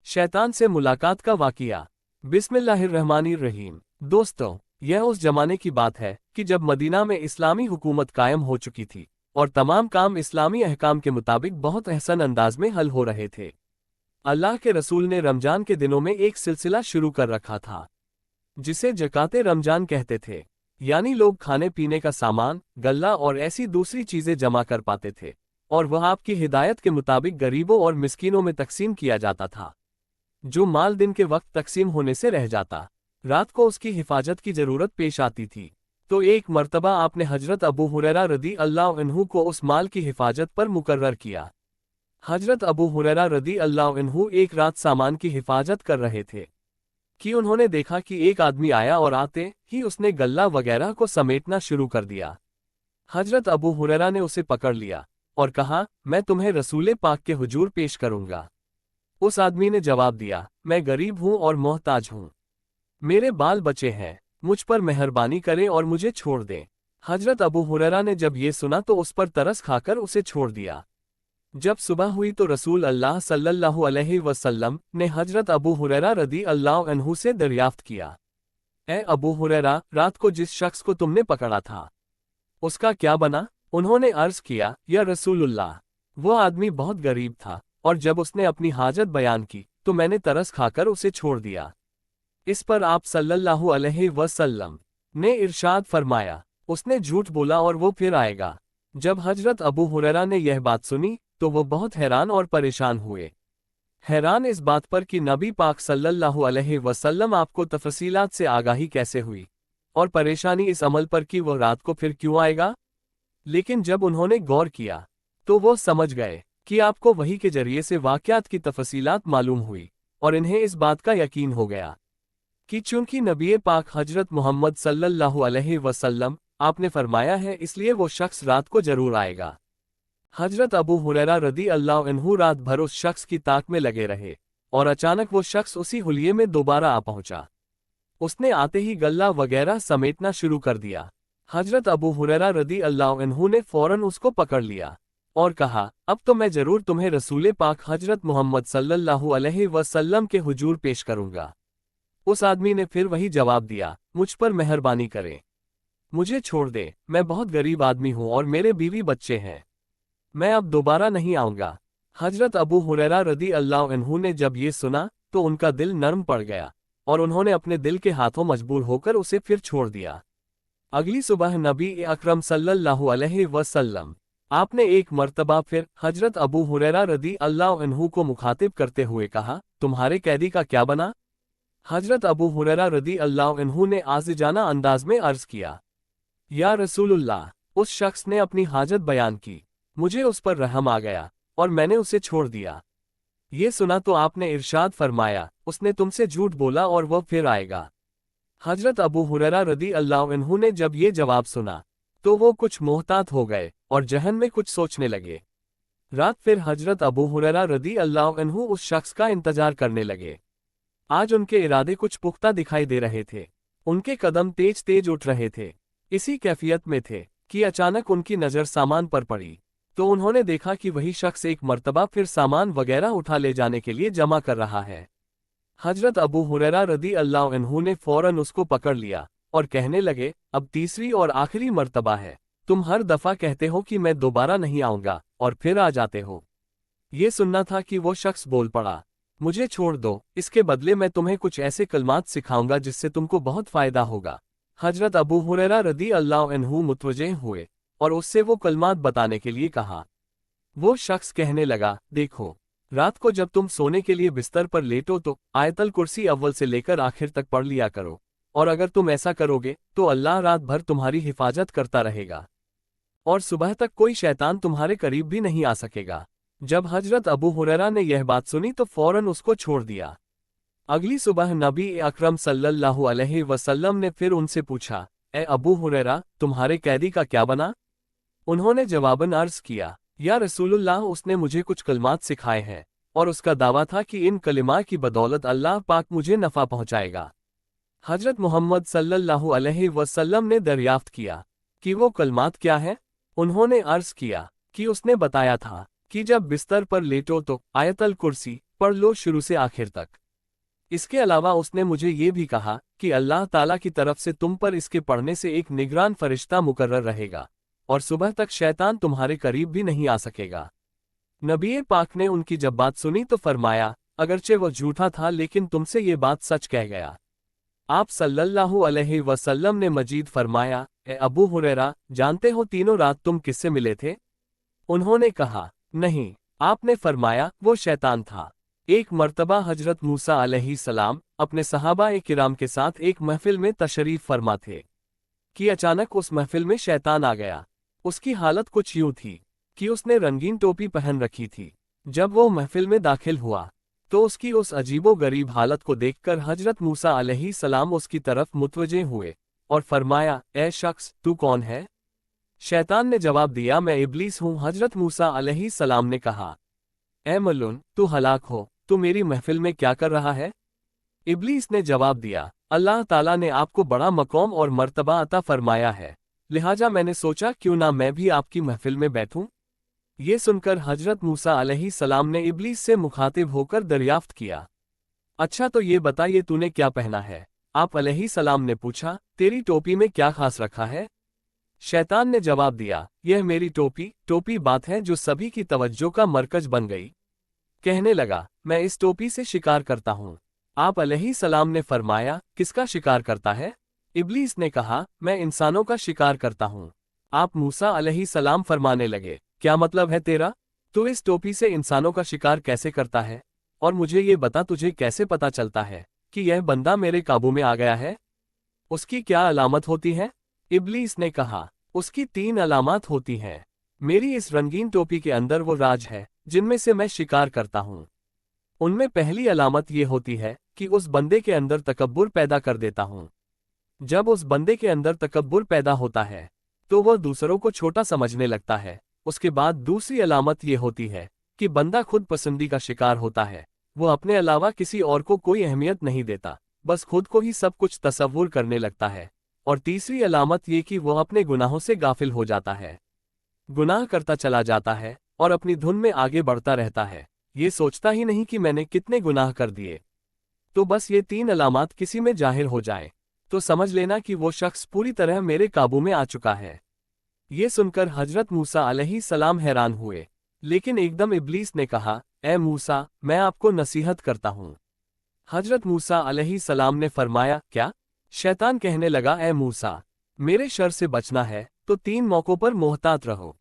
शैतान से मुलाकात का वाक़िया। बिस्मिल्लाहिर्रहमानिर्रहीम। दोस्तों, यह उस जमाने की बात है कि जब मदीना में इस्लामी हुकूमत कायम हो चुकी थी और तमाम काम इस्लामी अहकाम के मुताबिक बहुत अहसन अंदाज में हल हो रहे थे। अल्लाह के रसूल ने रमजान के दिनों में एक सिलसिला शुरू कर रखा था जिसे ज़काते रमजान कहते थे, यानी लोग खाने पीने का सामान, गल्ला और ऐसी दूसरी चीज़ें जमा कर पाते थे और वह आपकी हिदायत के मुताबिक गरीबों और मिस्कीनों में तकसीम किया जाता था। जो माल दिन के वक्त तकसीम होने से रह जाता, रात को उसकी हिफाजत की जरूरत पेश आती थी। तो एक मर्तबा आपने हजरत अबू हुरैरा रदी अल्लाह अन्हु को उस माल की हिफाजत पर मुकर्रर किया। हजरत अबू हुरैरा रदी अल्लाह अन्हु एक रात सामान की हिफाजत कर रहे थे कि उन्होंने देखा कि एक आदमी आया और आते ही उसने गल्ला वगैरह को समेटना शुरू कर दिया। हजरत अबू हुरैरा ने उसे पकड़ लिया और कहा, मैं तुम्हें रसूले पाक के हुजूर पेश करूंगा। उस आदमी ने जवाब दिया, मैं गरीब हूं और मोहताज हूं, मेरे बाल बच्चे हैं, मुझ पर मेहरबानी करें और मुझे छोड़ दें। हजरत अबू हुरैरा ने जब ये सुना तो उस पर तरस खाकर उसे छोड़ दिया। जब सुबह हुई तो रसूल अल्लाह सल्लल्लाहु अलैहि वसल्लम ने हजरत अबू हुरैरा रदी अल्लाह अन्हु से दरियाफ्त किया, ए अबू हुरैरा, रात को जिस शख्स को तुमने पकड़ा था उसका क्या बना? उन्होंने अर्ज किया, या रसूलुल्लाह, वो आदमी बहुत गरीब था और जब उसने अपनी हाजत बयान की तो मैंने तरस खाकर उसे छोड़ दिया। इस पर आप सल्लल्लाहु अलैहि वसल्लम ने इरशाद फरमाया, उसने झूठ बोला और वो फिर आएगा। जब हजरत अबू हुरैरा ने यह बात सुनी तो वो बहुत हैरान और परेशान हुए। हैरान इस बात पर कि नबी पाक सल्लल्लाहु अलैहि वसल्लम आपको तफसीलात से आगाही कैसे हुई, और परेशानी इस अमल पर कि वो रात को फिर क्यों आएगा। लेकिन जब उन्होंने गौर किया तो वो समझ गए कि आपको वही के जरिए से वाक़यात की तफसीलात मालूम हुई और इन्हें इस बात का यकीन हो गया कि चूंकि नबी पाक हजरत मोहम्मद सल्लल्लाहु अलैहि वसल्लम आपने फरमाया है, इसलिए वो शख्स रात को जरूर आएगा। हजरत अबू हुरैरा रदी अल्लाह अन्हु रात भर उस शख्स की ताक में लगे रहे और अचानक वो शख्स उसी हुलिये में दोबारा आ पहुंचा। उसने आते ही गल्ला वगैरह समेटना शुरू कर दिया। हजरत अबू हुरैरा रदी अल्लाह अन्हु ने फौरन उसको पकड़ लिया और कहा, अब तो मैं जरूर तुम्हें रसूले पाक हजरत मोहम्मद सल्लल्लाहु अलैहि वसल्लम के हुजूर पेश करूंगा। उस आदमी ने फिर वही जवाब दिया, मुझ पर मेहरबानी करें, मुझे छोड़ दे, मैं बहुत गरीब आदमी हूं और मेरे बीवी बच्चे हैं, मैं अब दोबारा नहीं आऊंगा। हजरत अबू हुरैरा रदी अल्लाह अन्हु ने जब ये सुना तो उनका दिल नरम पड़ गया और उन्होंने अपने दिल के हाथों मजबूर होकर उसे फिर छोड़ दिया। अगली सुबह नबी अकरम सल्लल्लाहु अलैहि वसल्लम आपने एक मर्तबा फिर हजरत अबू हुरैरा रदी अल्लाह अन्हु को मुखातिब करते हुए कहा, तुम्हारे कैदी का क्या बना? हजरत अबू हुरैरा रदी अल्लाह अन्हु ने आजिजाना अंदाज में अर्ज किया, या रसूलुल्लाह, उस शख्स ने अपनी हाजत बयान की, मुझे उस पर रहम आ गया और मैंने उसे छोड़ दिया। ये सुना तो आपने इरशाद फरमाया, उसने तुमसे झूठ बोला और वह फिर आएगा। हजरत अबू हुरैरा रदी अल्लाह अन्हु ने जब ये जवाब सुना तो वो कुछ मोहतात हो गए और जहन में कुछ सोचने लगे। रात फिर हजरत अबू हुरैरा रदी अल्लाह अन्हु उस शख्स का इंतजार करने लगे। आज उनके इरादे कुछ पुख्ता दिखाई दे रहे थे, उनके कदम तेज तेज उठ रहे थे। इसी कैफियत में थे कि अचानक उनकी नज़र सामान पर पड़ी तो उन्होंने देखा कि वही शख्स एक मर्तबा फिर सामान वगैरह उठा ले जाने के लिए जमा कर रहा है। हजरत अबू हुरैरा रदी अल्लाह अन्हु ने फौरन उसको पकड़ लिया और कहने लगे, अब तीसरी और आखिरी मर्तबा है, तुम हर दफा कहते हो कि मैं दोबारा नहीं आऊंगा और फिर आ जाते हो। ये सुनना था कि वो शख्स बोल पड़ा, मुझे छोड़ दो, इसके बदले मैं तुम्हें कुछ ऐसे कलमात सिखाऊंगा जिससे तुमको बहुत फायदा होगा। हजरत अबू हुरैरा रदी अल्लाह अन्हु मुतवज्जह हुए और उससे वो कलमात बताने के लिए कहा। वो शख्स कहने लगा, देखो, रात को जब तुम सोने के लिए बिस्तर पर लेटो तो आयतल कुर्सी अव्वल से लेकर आखिर तक पढ़ लिया करो, और अगर तुम ऐसा करोगे तो अल्लाह रात भर तुम्हारी हिफाजत करता रहेगा और सुबह तक कोई शैतान तुम्हारे करीब भी नहीं आ सकेगा। जब हजरत अबू हुरैरा ने यह बात सुनी तो फौरन उसको छोड़ दिया। अगली सुबह नबी अकरम सल्लल्लाहु अलैहि वसल्लम ने फिर उनसे पूछा, ए अबू हुरैरा, तुम्हारे कैदी का क्या बना? उन्होंने जवाबन अर्ज किया, या रसूलुल्लाह, उसने मुझे कुछ कलमात सिखाए हैं और उसका दावा था कि इन कलिमा की बदौलत अल्लाह पाक मुझे नफ़ा पहुंचाएगा। हजरत मोहम्मद सल्लल्लाहु अलैहि वसल्लम ने दरियाफ्त किया कि वो कलमात क्या है? उन्होंने अर्ज किया कि उसने बताया था कि जब बिस्तर पर लेटो तो आयतल कुर्सी पढ़ लो शुरू से आखिर तक। इसके अलावा उसने मुझे ये भी कहा कि अल्लाह ताला की तरफ से तुम पर इसके पढ़ने से एक निगरान फरिश्ता मुकर्रर रहेगा और सुबह तक शैतान तुम्हारे करीब भी नहीं आ सकेगा। नबी पाक ने उनकी जब बात सुनी तो फरमाया, अगरचे वह झूठा था लेकिन तुमसे ये बात सच कह गया। आप सल्लल्लाहु अलैहि वसल्लम ने मजीद फरमाया, ए अबू हुरैरा, जानते हो तीनों रात तुम किससे मिले थे? उन्होंने कहा, नहीं। आपने फरमाया, वो शैतान था। एक मर्तबा हजरत मूसा अलैहिस्सलाम अपने सहाबा-ए किराम के साथ एक महफिल में तशरीफ फरमा थे कि अचानक उस महफिल में शैतान आ गया। उसकी हालत कुछ यूं थी कि उसने रंगीन टोपी पहन रखी थी। जब वो महफिल में दाखिल हुआ तो उसकी उस अजीबो गरीब हालत को देखकर हजरत मूसा अलैहिस्सलाम उसकी तरफ मुतवज्जे हुए और फरमाया, ए शख्स, तू कौन है? शैतान ने जवाब दिया, मैं इब्लीस हूँ। हजरत मूसा अलैहिस्सलाम ने कहा, ए मलून, तू हलाक हो, तू मेरी महफिल में क्या कर रहा है? इब्लीस ने जवाब दिया, अल्लाह ताला ने आपको बड़ा मकाम और मर्तबा अता फरमाया है, लिहाजा मैंने सोचा क्यों ना मैं भी आपकी महफिल में बैठूं। ये सुनकर हजरत मूसा अलैहिस्सलाम ने इब्लीस से मुखातिब होकर दरियाफ्त किया, अच्छा तो ये बता, ये तूने क्या पहना है? आप अलैहिस्सलाम ने पूछा, तेरी टोपी में क्या खास रखा है? शैतान ने जवाब दिया, यह मेरी टोपी बात है जो सभी की तवज्जो का मरकज बन गई। कहने लगा, मैं इस टोपी से शिकार करता हूँ। आप अलैहिस्सलाम ने फरमाया, किसका शिकार करता है? इब्लीस ने कहा, मैं इंसानों का शिकार करता हूँ। आप मूसा अलैहिस्सलाम फरमाने लगे, क्या मतलब है तेरा? तू इस टोपी से इंसानों का शिकार कैसे करता है? और मुझे ये बता, तुझे कैसे पता चलता है कि यह बंदा मेरे काबू में आ गया है? उसकी क्या अलामत होती है? इब्लीस ने कहा, उसकी 3 अलामत होती हैं। मेरी इस रंगीन टोपी के अंदर वो राज है जिनमें से मैं शिकार करता हूँ। उनमें पहली अलामत ये होती है कि उस बंदे के अंदर तकब्बुर पैदा कर देता हूँ। जब उस बंदे के अंदर तकब्बुर पैदा होता है तो वह दूसरों को छोटा समझने लगता है। उसके बाद दूसरी अलामत ये होती है कि बंदा खुद पसंदी का शिकार होता है। वो अपने अलावा किसी और को कोई अहमियत नहीं देता, बस खुद को ही सब कुछ तसव्वुर करने लगता है। और तीसरी अलामत ये कि वह अपने गुनाहों से गाफिल हो जाता है, गुनाह करता चला जाता है और अपनी धुन में आगे बढ़ता रहता है, ये सोचता ही नहीं कि मैंने कितने गुनाह कर दिए। तो बस ये 3 अलामत किसी में जाहिर हो जाए तो समझ लेना कि वो शख्स पूरी तरह मेरे काबू में आ चुका है। ये सुनकर हजरत मूसा अलैहिस्सलाम हैरान हुए, लेकिन एकदम इब्लीस ने कहा, ए मूसा, मैं आपको नसीहत करता हूँ। हजरत मूसा अलैहिस्सलाम ने फरमाया, क्या? शैतान कहने लगा, ए मूसा, मेरे शर से बचना है तो 3 मौकों पर मोहतात रहो।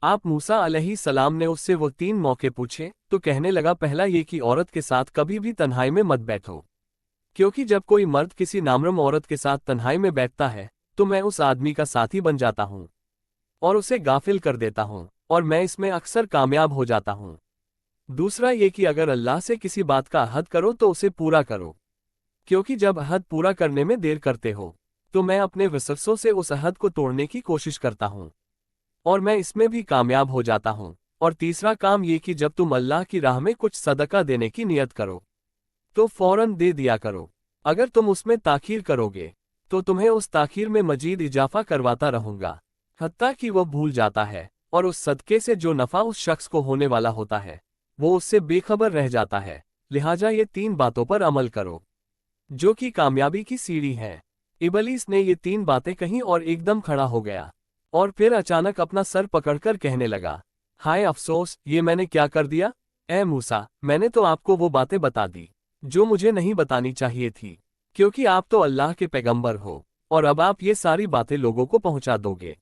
आप मूसा अलैहिस्सलाम ने उससे वो 3 मौके पूछे तो कहने लगा, पहला ये कि औरत के साथ कभी भी तन्हाई में मत बैठो, क्योंकि जब कोई मर्द किसी नामरम औरत के साथ तन्हाई में बैठता है तो मैं उस आदमी का साथी बन जाता हूँ और उसे गाफिल कर देता हूँ और मैं इसमें अक्सर कामयाब हो जाता हूँ। दूसरा ये कि अगर अल्लाह से किसी बात का अहद करो तो उसे पूरा करो, क्योंकि जब अहद पूरा करने में देर करते हो तो मैं अपने वसवसों से उस अहद को तोड़ने की कोशिश करता हूँ और मैं इसमें भी कामयाब हो जाता हूँ। और तीसरा काम ये कि जब तुम अल्लाह की राह में कुछ सदका देने की नियत करो तो फौरन दे दिया करो। अगर तुम उसमें ताखीर करोगे तो तुम्हें उस ताखीर में मजीद इजाफा करवाता रहूंगा, हत्ता कि वह भूल जाता है और उस सदके से जो नफा उस शख्स को होने वाला होता है वो उससे बेखबर रह जाता है। लिहाजा ये 3 बातों पर अमल करो जो कि कामयाबी की सीढ़ी है। इब्लीस ने ये 3 बातें कहीं और एकदम खड़ा हो गया और फिर अचानक अपना सर पकड़कर कहने लगा, हाय अफसोस, ये मैंने क्या कर दिया? ए मूसा, मैंने तो आपको वो बातें बता दी जो मुझे नहीं बतानी चाहिए थी, क्योंकि आप तो अल्लाह के पैगंबर हो और अब आप ये सारी बातें लोगों को पहुंचा दोगे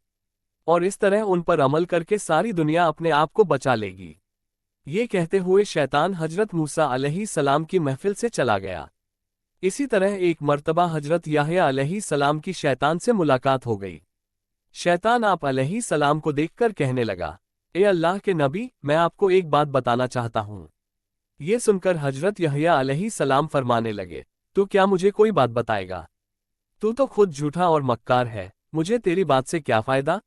और इस तरह उन पर अमल करके सारी दुनिया अपने आप को बचा लेगी। ये कहते हुए शैतान हजरत मूसा अलैहिस्सलाम की महफिल से चला गया। इसी तरह एक मर्तबा हजरत याहया अलैहिस्सलाम की शैतान से मुलाकात हो गई। शैतान आप अलैहिस्सलाम को देखकर कहने लगा, ए अल्लाह के नबी, मैं आपको एक बात बताना चाहता हूँ। ये सुनकर हजरत याहया अलैहिस्सलाम फरमाने लगे, तू क्या मुझे कोई बात बताएगा? तू तो खुद झूठा और मक्कार है, मुझे तेरी बात से क्या फायदा?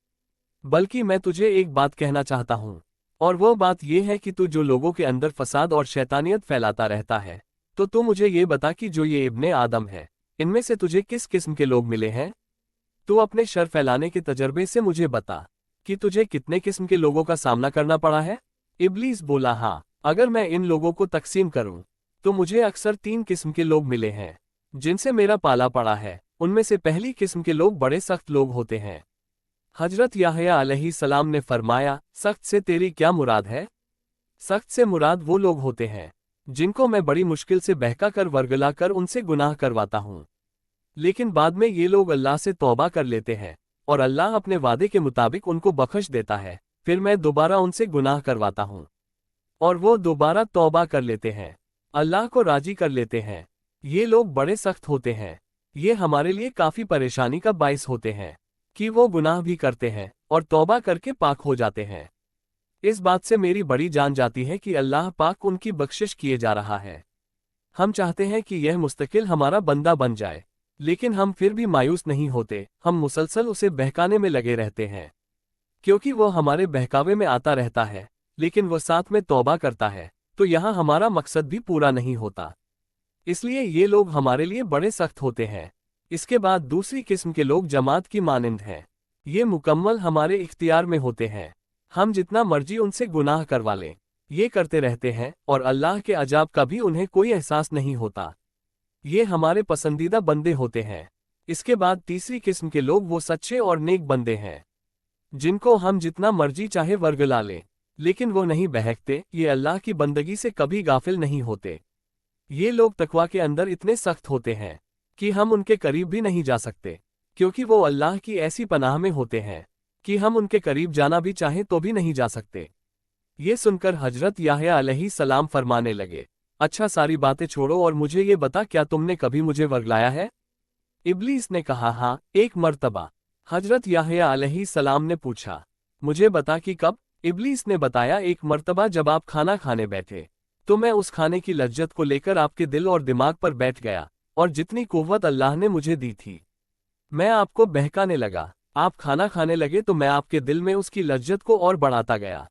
बल्कि मैं तुझे एक बात कहना चाहता हूँ, और वो बात यह है कि तू जो लोगों के अंदर फसाद और शैतानियत फैलाता रहता है, तो तू मुझे ये बता कि जो ये इब्ने आदम है, इनमें से तुझे किस किस्म के लोग मिले हैं? तू अपने शर फैलाने के तजर्बे से मुझे बता कि तुझे कितने किस्म के लोगों का सामना करना पड़ा है? इब्लीस बोला, हाँ, अगर मैं इन लोगों को तकसीम करूं तो मुझे अक्सर 3 किस्म के लोग मिले हैं जिनसे मेरा पाला पड़ा है। उनमें से पहली किस्म के लोग बड़े सख्त लोग होते हैं। हजरत याहया अलैहिस्सलाम ने फरमाया, सख्त से तेरी क्या मुराद है? सख्त से मुराद वो लोग होते हैं जिनको मैं बड़ी मुश्किल से बहका कर वर्गला कर उनसे गुनाह करवाता हूँ, लेकिन बाद में ये लोग अल्लाह से तौबा कर लेते हैं और अल्लाह अपने वादे के मुताबिक उनको बख्श देता है। फिर मैं दोबारा उनसे गुनाह करवाता हूँ और वो दोबारा तौबा कर लेते हैं, अल्लाह को राजी कर लेते हैं। ये लोग बड़े सख्त होते हैं। ये हमारे लिए काफ़ी परेशानी का बाइस होते हैं कि वो गुनाह भी करते हैं और तौबा करके पाक हो जाते हैं। इस बात से मेरी बड़ी जान जाती है कि अल्लाह पाक उनकी बख्शिश किए जा रहा है। हम चाहते हैं कि यह मुस्तकिल हमारा बंदा बन जाए, लेकिन हम फिर भी मायूस नहीं होते। हम मुसलसल उसे बहकाने में लगे रहते हैं, क्योंकि वो हमारे बहकावे में आता रहता है, लेकिन वो साथ में तौबा करता है, तो यहाँ हमारा मकसद भी पूरा नहीं होता। इसलिए ये लोग हमारे लिए बड़े सख्त होते हैं। इसके बाद दूसरी किस्म के लोग जमात की मानिंद हैं। ये मुकम्मल हमारे इख्तियार में होते हैं, हम जितना मर्जी उनसे गुनाह करवा लें, ये करते रहते हैं और अल्लाह के अजाब का भी उन्हें कोई एहसास नहीं होता। ये हमारे पसंदीदा बंदे होते हैं। इसके बाद तीसरी किस्म के लोग वो सच्चे और नेक बंदे हैं जिनको हम जितना मर्जी चाहे वर्गला लें, लेकिन वो नहीं बहकते। ये अल्लाह की बंदगी से कभी गाफिल नहीं होते। ये लोग तकवा के अंदर इतने सख्त होते हैं कि हम उनके करीब भी नहीं जा सकते, क्योंकि वो अल्लाह की ऐसी पनाह में होते हैं कि हम उनके करीब जाना भी चाहें तो भी नहीं जा सकते। ये सुनकर हजरत याहया अलैहिस्सलाम फरमाने लगे, अच्छा सारी बातें छोड़ो और मुझे ये बता, क्या तुमने कभी मुझे वर्गलाया है? इब्लीस ने कहा, हाँ, एक मर्तबा। हजरत याहया अलैहिस्सलाम ने पूछा, मुझे बता कि कब? इब्लीस ने बताया, एक मर्तबा जब आप खाना खाने बैठे तो मैं उस खाने की लज्जत को लेकर आपके दिल और दिमाग पर बैठ गया, और जितनी कुव्वत अल्लाह ने मुझे दी थी मैं आपको बहकाने लगा। आप खाना खाने लगे तो मैं आपके दिल में उसकी लज्जत को और बढ़ाता गया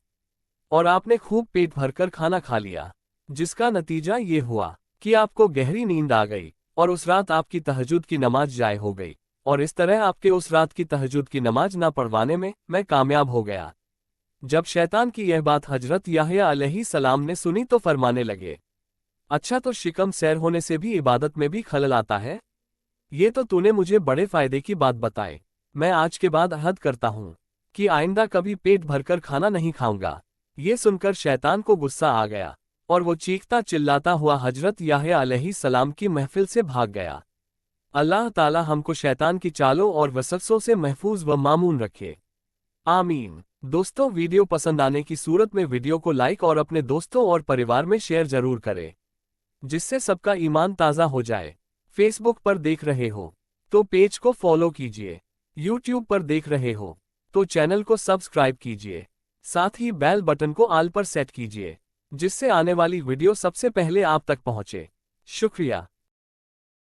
और आपने खूब पेट भरकर खाना खा लिया, जिसका नतीजा ये हुआ कि आपको गहरी नींद आ गई और उस रात आपकी तहज्जुद की नमाज जाए हो गई, और इस तरह आपके उस रात की तहज्जुद की नमाज ना पढ़वाने में मैं कामयाब हो गया। जब शैतान की यह बात हजरत याहया अलैहिस्सलाम ने सुनी तो फरमाने लगे, अच्छा, तो शिकम सैर होने से भी इबादत में भी खलल आता है? ये तो तूने मुझे बड़े फायदे की बात बताई। मैं आज के बाद अहद करता हूँ कि आइंदा कभी पेट भरकर खाना नहीं खाऊंगा। ये सुनकर शैतान को गुस्सा आ गया और वो चीखता चिल्लाता हुआ हजरत याहया अलैहिस्सलाम की महफिल से भाग गया। अल्लाह ताला हमको शैतान की चालों और वसवसों से महफूज व मामून रखे, आमीन। दोस्तों, वीडियो पसंद आने की सूरत में वीडियो को लाइक और अपने दोस्तों और परिवार में शेयर जरूर करें, जिससे सबका ईमान ताज़ा हो जाए। फेसबुक पर देख रहे हो तो पेज को फॉलो कीजिए, यूट्यूब पर देख रहे हो तो चैनल को सब्सक्राइब कीजिए, साथ ही बेल बटन को ऑल पर सेट कीजिए, जिससे आने वाली वीडियो सबसे पहले आप तक पहुंचे। शुक्रिया।